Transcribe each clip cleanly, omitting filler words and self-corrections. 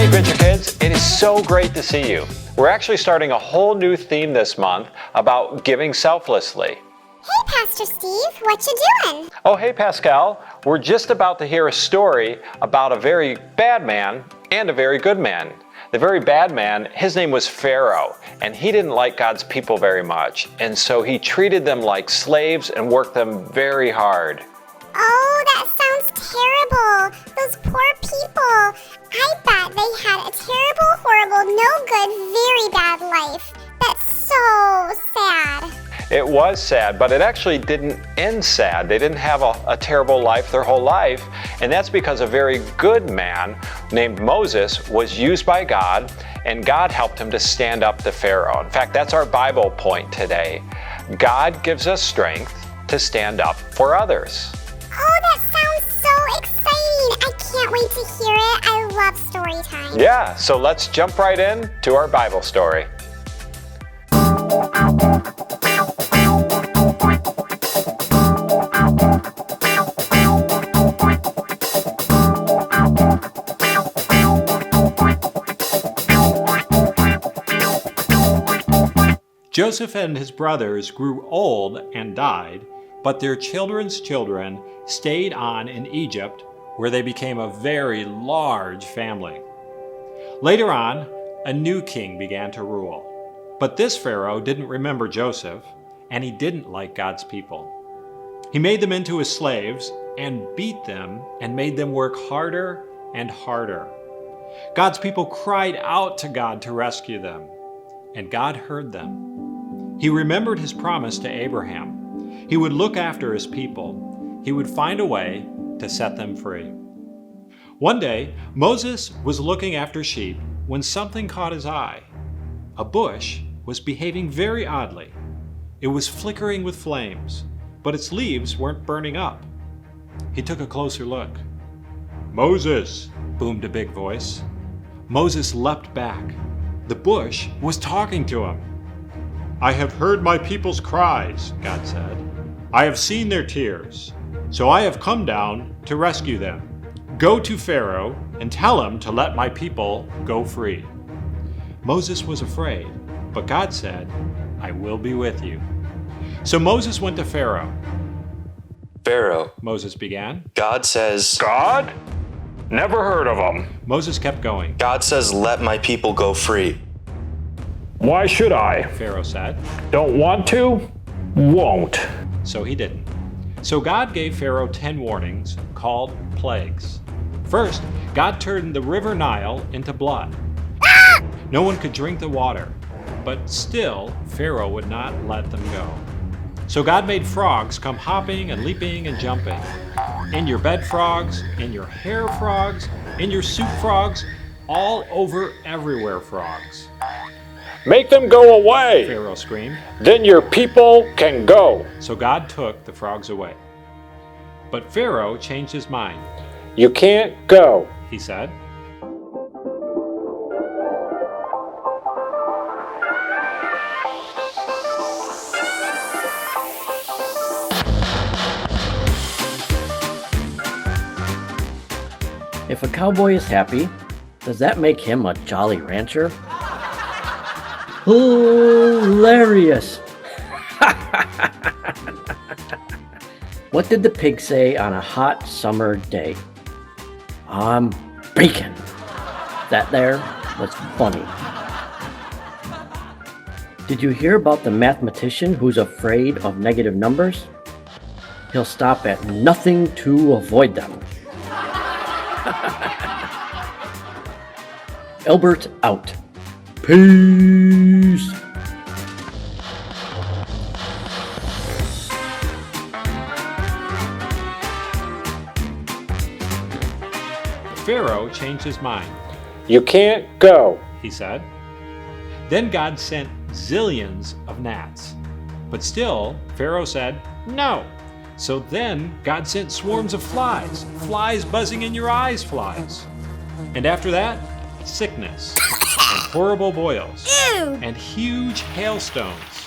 Adventure Kids, it is so great to see you. We're actually starting a whole new theme this month about giving selflessly. Hey, Pastor Steve, what you doing? Oh, hey, Pascal. We're just about to hear a story about a very bad man and a very good man. The very bad man, his name was Pharaoh, and he didn't like God's people very much, and so he treated them like slaves and worked them very hard. Oh, that sounds terrible. Those poor people. I bet they had a terrible, horrible, no good, very bad life. That's so sad. It was sad, but it actually didn't end sad. They didn't have a terrible life their whole life, and that's because a very good man named Moses was used by God, and God helped him to stand up to Pharaoh. In fact, that's our Bible point today. God gives us strength to stand up for others. Oh, that sounds so exciting. I can't wait to hear it. I love story time. Yeah, so let's jump right in to our Bible story. Joseph and his brothers grew old and died, but their children's children stayed on in Egypt, where they became a very large family. Later on, a new king began to rule. But this Pharaoh didn't remember Joseph, and he didn't like God's people. He made them into his slaves and beat them and made them work harder and harder. God's people cried out to God to rescue them, and God heard them. He remembered his promise to Abraham. He would look after his people. He would find a way to set them free. One day, Moses was looking after sheep when something caught his eye. A bush was behaving very oddly. It was flickering with flames, but its leaves weren't burning up. He took a closer look. "Moses!" boomed a big voice. Moses leapt back. The bush was talking to him. "I have heard my people's cries," God said. "I have seen their tears, so I have come down to rescue them. Go to Pharaoh and tell him to let my people go free." Moses was afraid, but God said, "I will be with you." So Moses went to Pharaoh. "Pharaoh," Moses began. God says, "God? Never heard of him." Moses kept going. God says, let my people go free. "Why should I?" Pharaoh said. "Don't want to? Won't." So he didn't. So God gave Pharaoh 10 warnings called plagues. First, God turned the river Nile into blood. No one could drink the water, but still Pharaoh would not let them go. So God made frogs come hopping and leaping and jumping. In your bed frogs, in your hair frogs, in your soup frogs, all over everywhere frogs. "Make them go away," Pharaoh screamed. "Then your people can go." So God took the frogs away. But Pharaoh changed his mind. "You can't go," he said. If a cowboy is happy, does that make him a jolly rancher? Hilarious! What did the pig say on a hot summer day? "I'm bacon." That there was funny. Did you hear about the mathematician who's afraid of negative numbers? He'll stop at nothing to avoid them. Albert out. Peace. Pharaoh changed his mind. "You can't go," he said. Then God sent zillions of gnats. But still, Pharaoh said, "No." So then God sent swarms of flies, flies buzzing in your eyes flies. And after that, sickness, and horrible boils, Ew. and huge hailstones,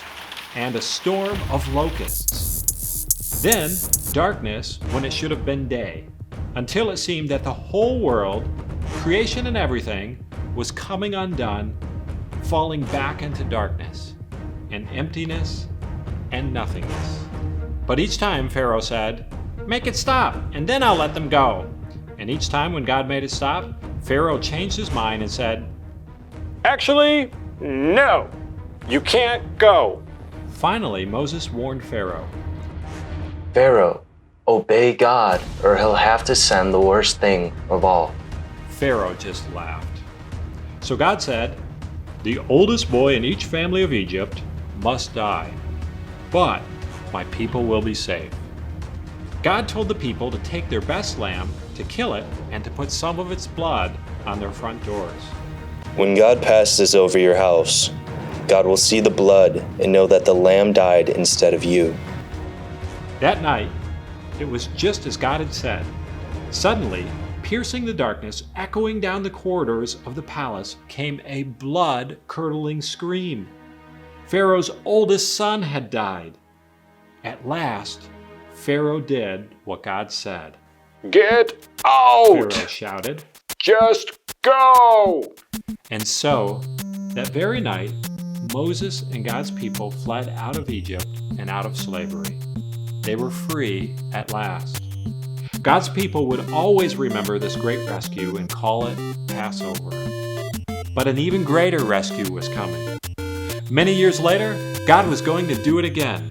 and a storm of locusts. Then darkness when it should have been day, until it seemed that the whole world, creation and everything, was coming undone, falling back into darkness and emptiness and nothingness. But each time Pharaoh said, "Make it stop, and then I'll let them go." And each time when God made it stop, Pharaoh changed his mind and said, Actually, no. You can't go. Finally, Moses warned Pharaoh. Pharaoh, obey God, or he'll have to send the worst thing of all. Pharaoh just laughed. So God said, "The oldest boy in each family of Egypt must die, but my people will be safe." God told the people to take their best lamb, to kill it, and to put some of its blood on their front doors. When God passes over your house, God will see the blood and know that the lamb died instead of you. That night, it was just as God had said. Suddenly, piercing the darkness, echoing down the corridors of the palace, came a blood-curdling scream. Pharaoh's oldest son had died. At last, Pharaoh did what God said. Get out! Pharaoh shouted. Just go! And so, that very night, Moses and God's people fled out of Egypt and out of slavery. They were free at last. God's people would always remember this great rescue and call it Passover. But an even greater rescue was coming. Many years later, God was going to do it again.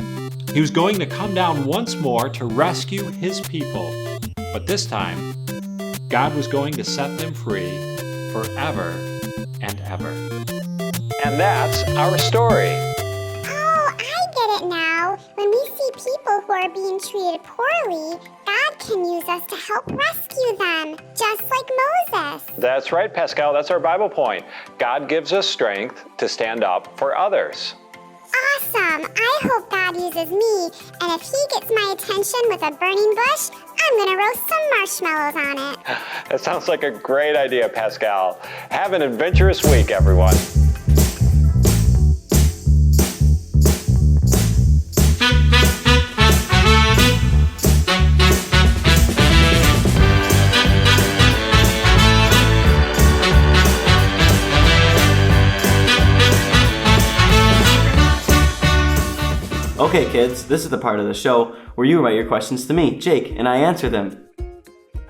He was going to come down once more to rescue his people. But this time, God was going to set them free forever and ever. And that's our story. Oh, I get it now. When we see people who are being treated poorly, God can use us to help rescue them, just like Moses. That's right, Pascal. That's our Bible point. God gives us strength to stand up for others. Awesome! I hope God uses me, and if he gets my attention with a burning bush, I'm gonna roast some marshmallows on it. That sounds like a great idea, Pascal. Have an adventurous week, everyone. Okay, kids, this is the part of the show where you write your questions to me, Jake, and I answer them.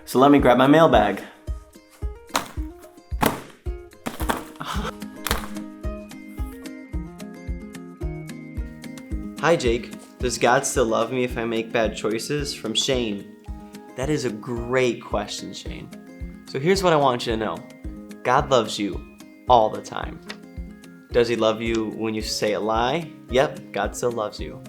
So let me grab my mailbag. Hi, Jake. Does God still love me if I make bad choices? From Shane. That is a great question, Shane. So here's what I want you to know. God loves you all the time. Does he love you when you say a lie? Yep, God still loves you.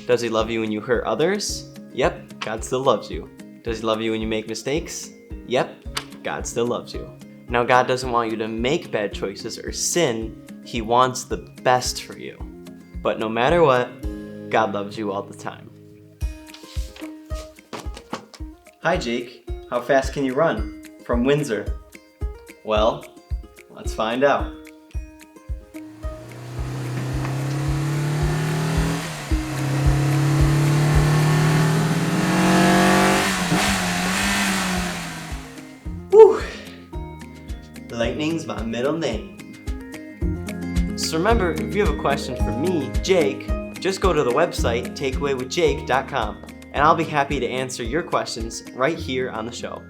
Does he love you when you hurt others? Yep, God still loves you. Does he love you when you make mistakes? Yep, God still loves you. Now, God doesn't want you to make bad choices or sin. He wants the best for you. But no matter what, God loves you all the time. Hi, Jake. How fast can you run? From Windsor. Well, let's find out. Whew. Lightning's my middle name. So remember, if you have a question for me, Jake, just go to the website takeawaywithjake.com and I'll be happy to answer your questions right here on the show.